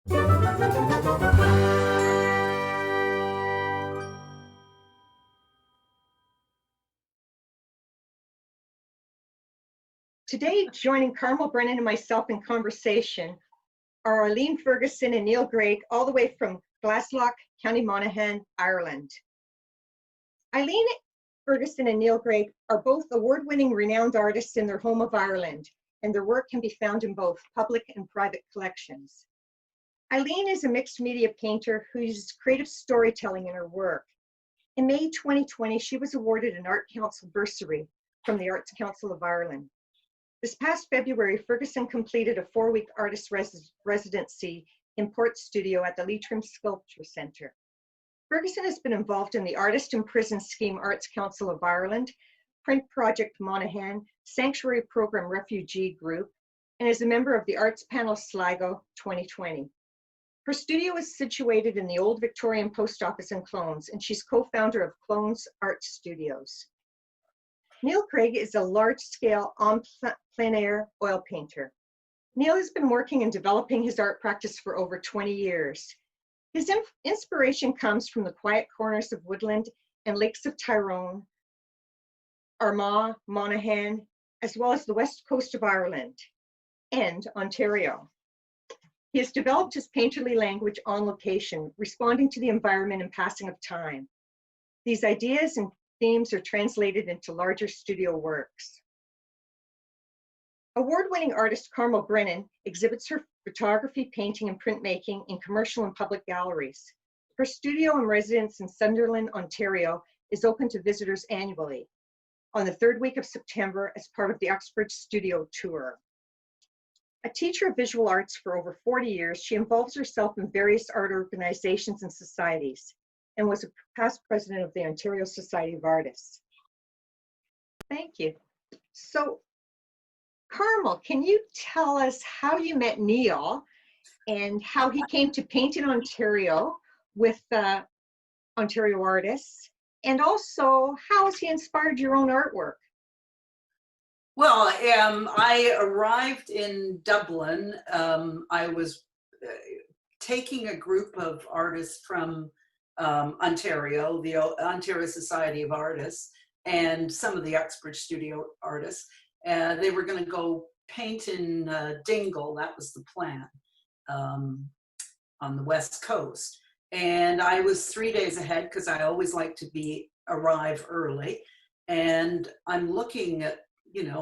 Today, joining Carmel Brennan and myself in conversation are Eileen Ferguson and Neal Greig, all the way from Glaslough, County Monaghan, Ireland. Eileen Ferguson and Neal Greig are both award-winning renowned artists in their home of Ireland, and their work can be found in both public and private collections. Eileen is a mixed media painter who uses creative storytelling in her work. In May 2020, she was awarded an Art Council Bursary from the Art Council of Ireland. This past February, Ferguson completed a 4-week artist residency in Port Studio at the Leitrim Sculpture Centre. Ferguson has been involved in the Artist in Prison Scheme Arts Council of Ireland, Print Project Monaghan, Sanctuary Program Refugee Group, and is a member of the Arts Panel Sligo 2020. Her studio is situated in the old Victorian Post Office in Clones, and she's co-founder of Clones Art Studios. Neal Greig is a large-scale plein-air oil painter. Neal has been working and developing his art practice for over 20 years. His inspiration comes from the quiet corners of woodland and lakes of Tyrone, Armagh, Monaghan, as well as the west coast of Ireland and Ontario. He has developed his painterly language on location, responding to the environment and passing of time. These ideas and themes are translated into larger studio works. Award-winning artist Carmel Brennan exhibits her photography, painting, and printmaking in commercial and public galleries. Her studio and residence in Sunderland, Ontario is open to visitors annually on the 3rd week of September as part of the Oxford Studio Tour. A teacher of visual arts for over 40 years, she involves herself in various art organizations and societies, and was a past president of the Ontario Society of Artists. Thank you. So, Carmel, can you tell us how you met Neal and how he came to paint in Ontario with Ontario artists, and also how has he inspired your own artwork? Well, I arrived in Dublin. I was taking a group of artists from Ontario, the Ontario Society of Artists, and some of the Oxford Studio artists. They were going to go paint in Dingle. That was the plan, on the West Coast. And I was 3 days ahead because I always like to arrive early. And I'm looking at,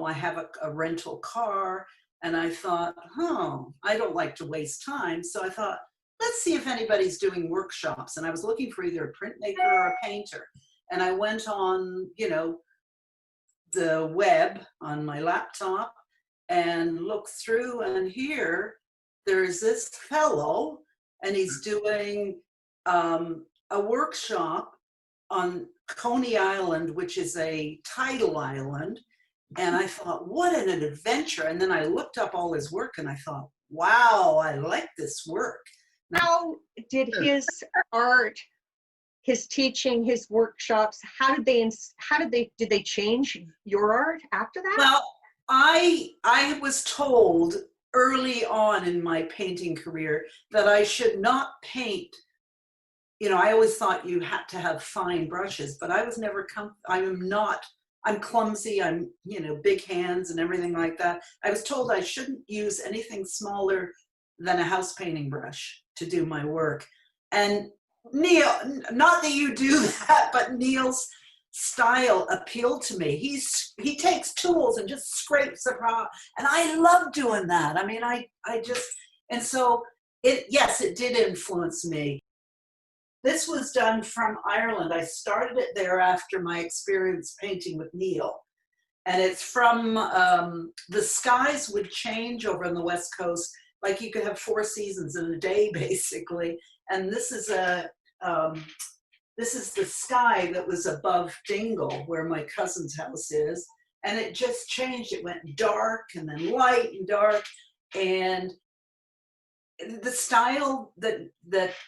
I have a rental car, and I thought, I don't like to waste time. So I thought, let's see if anybody's doing workshops. And I was looking for either a printmaker or a painter. And I went on, the web on my laptop and looked through, and here there's this fellow, and he's doing a workshop on Coney Island, which is a tidal island. And I thought, what an adventure. And then I looked up all his work and I thought, wow, I like this work. How did his art, his teaching, his workshops, did they change your art after that? Well, I was told early on in my painting career that I should not paint. I always thought you had to have fine brushes, but I was never, I'm clumsy, I'm, big hands and everything like that. I was told I shouldn't use anything smaller than a house painting brush to do my work. And Neal, not that you do that, but Neal's style appealed to me. He takes tools and just scrapes it raw, and I love doing that. I mean, and so it did influence me. This was done from Ireland. I started it there after my experience painting with Neal. And it's from, the skies would change over on the West Coast. Like you could have 4 seasons in a day, basically. And this is the sky that was above Dingle, where my cousin's house is. And it just changed. It went dark and then light and dark. And the style that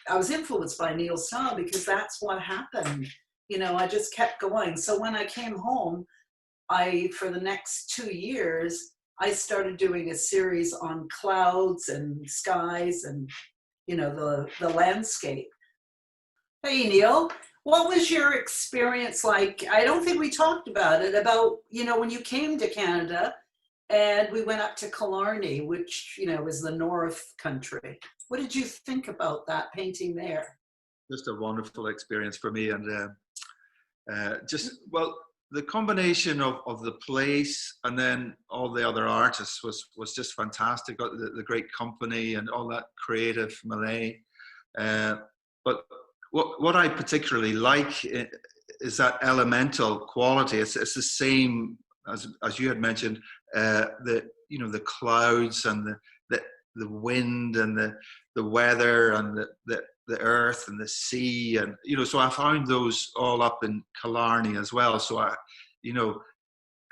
I was influenced by Neal's style, because that's what happened. I just kept going. So when I came home, for the next 2 years, I started doing a series on clouds and skies, and the landscape. Hey, Neal, what was your experience like? I don't think we talked about it, about, when you came to Canada and we went up to Killarney, which, is the North Country. What did you think about that painting there? Just a wonderful experience for me. And well, the combination of the place and then all the other artists was just fantastic. The great company and all that creative melee. But what I particularly like is that elemental quality. It's the same as you had mentioned. The clouds and the wind and the weather and the earth and the sea, and so I found those all up in Killarney as well. So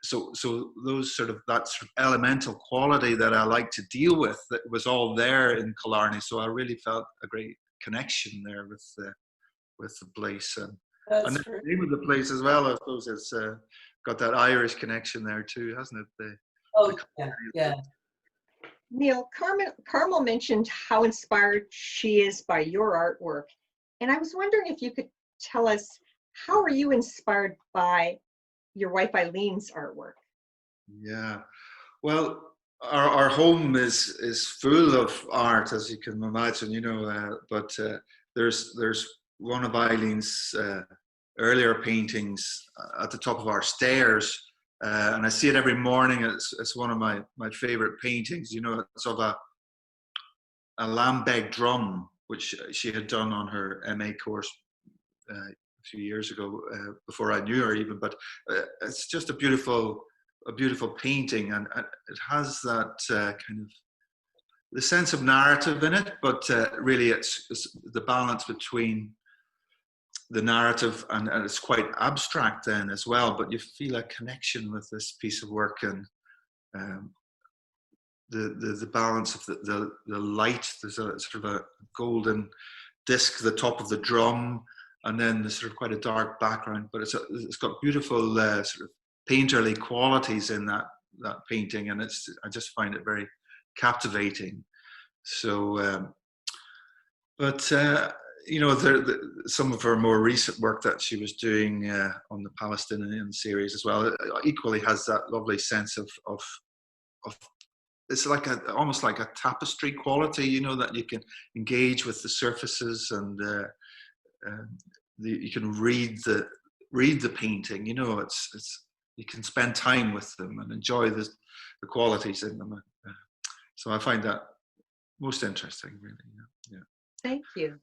so those that sort of elemental quality that I like to deal with, that was all there in Killarney. So I really felt a great connection there with the place, and the name of the place as well. I suppose it's got that Irish connection there too, hasn't it? Yeah. Neal, Carmel mentioned how inspired she is by your artwork. And I was wondering if you could tell us, how are you inspired by your wife Eileen's artwork? Yeah, well, our home is full of art, as you can imagine, but there's one of Eileen's earlier paintings at the top of our stairs. And I see it every morning. It's one of my favorite paintings. It's of a Lambeg drum, which she had done on her MA course a few years ago, before I knew her even. But it's just a beautiful painting, and it has that kind of the sense of narrative in it. But really, it's the balance between the narrative, and it's quite abstract then as well, but you feel a connection with this piece of work, and the balance of the light. There's a sort of a golden disc at the top of the drum, and then there's sort of quite a dark background, but it's got beautiful sort of painterly qualities in that painting, and I just find it very captivating. So some of her more recent work that she was doing on the Palestinian series as well, equally has that lovely sense of it's like almost like a tapestry quality, that you can engage with the surfaces, and you can read the painting. It's you can spend time with them and enjoy the qualities in them. So I find that most interesting, really. Yeah. Thank you.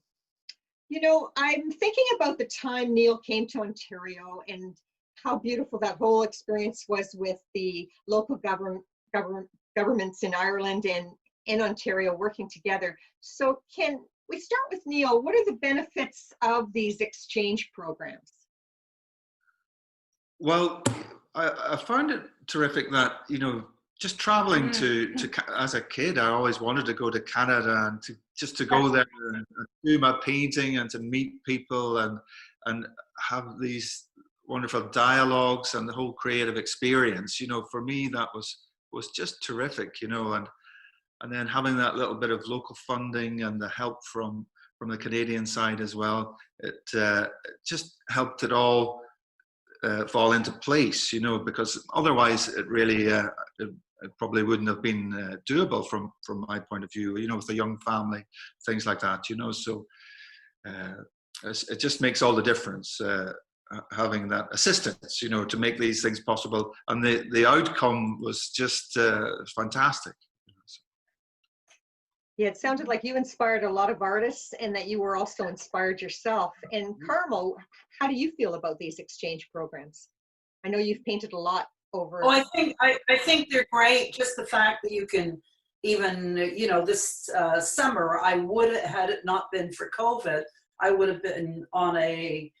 I'm thinking about the time Neal came to Ontario and how beautiful that whole experience was with the local governments in Ireland and in Ontario working together. So can we start with Neal? What are the benefits of these exchange programs? Well, I found it terrific that, just traveling to as a kid, I always wanted to go to Canada and to go there and do my painting and to meet people and have these wonderful dialogues and the whole creative experience. For me, that was just terrific, and then having that little bit of local funding and the help from the Canadian side as well, it just helped it all fall into place, because otherwise it really it probably wouldn't have been doable from my point of view, with a young family, things like that, so it just makes all the difference, having that assistance, to make these things possible. And the outcome was just fantastic. Yeah, it sounded like you inspired a lot of artists and that you were also inspired yourself. And Carmel, how do you feel about these exchange programs? I know you've painted a lot over. Oh, I think they're great. Just the fact that you can even, this summer, I would, had it not been for COVID, I would have been on a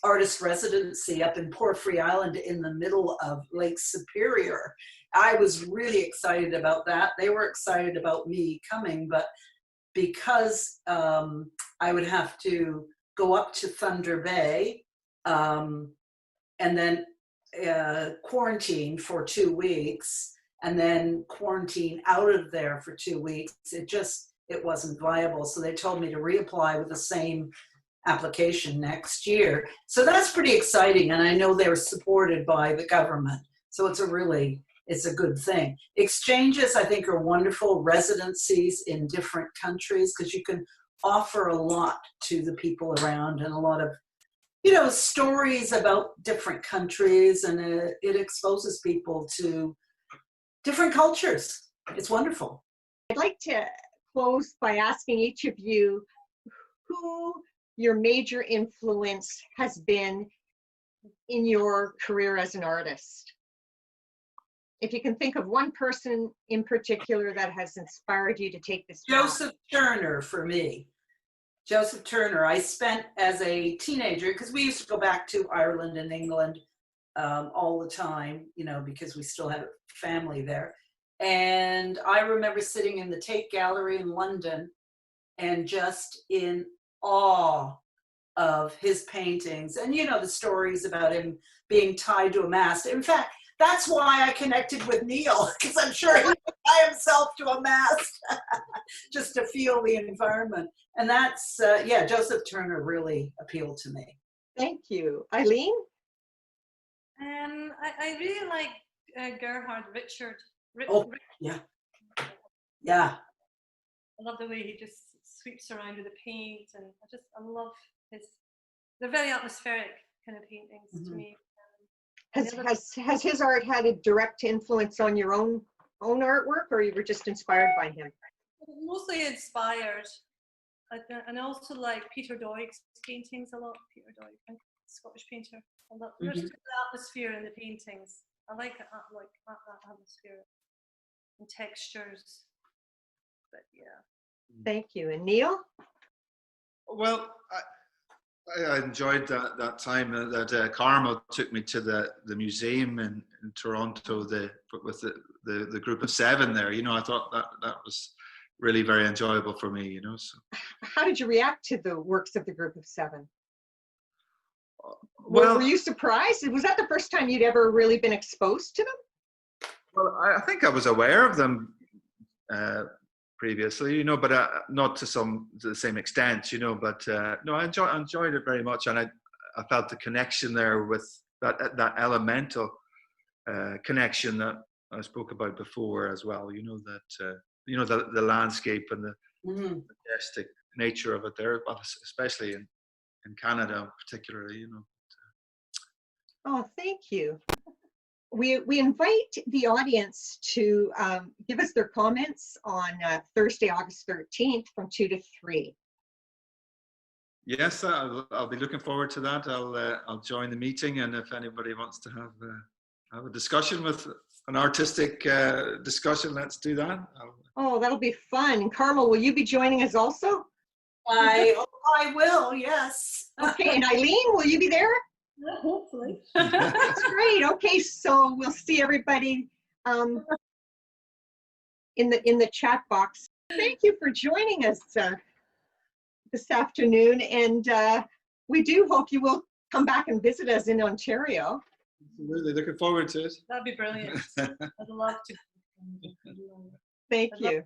artist residency up in Porphyry Island in the middle of Lake Superior. I was really excited about that. They were excited about me coming, but because I would have to go up to Thunder Bay and then quarantine for 2 weeks, and then quarantine out of there for 2 weeks, it just it wasn't viable. So they told me to reapply with the same application next year. So that's pretty exciting. And I know they're supported by the government. So it's a good thing. Exchanges, I think, are wonderful. Residencies in different countries, because you can offer a lot to the people around, and a lot of, stories about different countries, and it exposes people to different cultures. It's wonderful. I'd like to close by asking each of you who your major influence has been in your career as an artist. If you can think of one person in particular that has inspired you to take this path. Joseph Turner for me. Joseph Turner. I spent as a teenager, because we used to go back to Ireland and England all the time, because we still had family there. And I remember sitting in the Tate Gallery in London and just in awe of his paintings. And the stories about him being tied to a mast. In fact, that's why I connected with Neal, because I'm sure he would tie himself to a mast just to feel the environment. And that's, Joseph Turner really appealed to me. Thank you. Eileen? I really like Gerhard Richard. Yeah. Yeah. I love the way he just sweeps around with the paint, and I love they're very atmospheric kind of paintings to me. Has his art had a direct influence on your own artwork, or you were just inspired by him? Mostly inspired. And I also like Peter Doig's paintings a lot. Peter Doig, Scottish painter. There's the atmosphere in the paintings. I like that atmosphere and textures. But yeah. Thank you. And Neal? Well, I enjoyed that time that Carmel took me to the museum in Toronto with the group of 7 there. I thought that was really very enjoyable for me. So. How did you react to the works of the group of 7? Well, were you surprised? Was that the first time you'd ever really been exposed to them? Well, I think I was aware of them previously, but not to the same extent, But no, I enjoyed it very much, and I felt the connection there with that elemental connection that I spoke about before as well. That the landscape and the majestic nature of it there, especially in Canada, particularly. Oh, thank you. We invite the audience to give us their comments on Thursday, August 13th from 2 to 3. Yes, I'll be looking forward to that. I'll join the meeting, and if anybody wants to have a discussion with an artistic discussion, let's do that. Oh, that'll be fun. And Carmel, will you be joining us also? I will, yes. Okay, and Eileen, will you be there? Hopefully. That's great. Okay, so we'll see everybody in the chat box. Thank you for joining us this afternoon, and we do hope you will come back and visit us in Ontario. Really looking forward to it. That'd be brilliant. I'd love to. Thank you.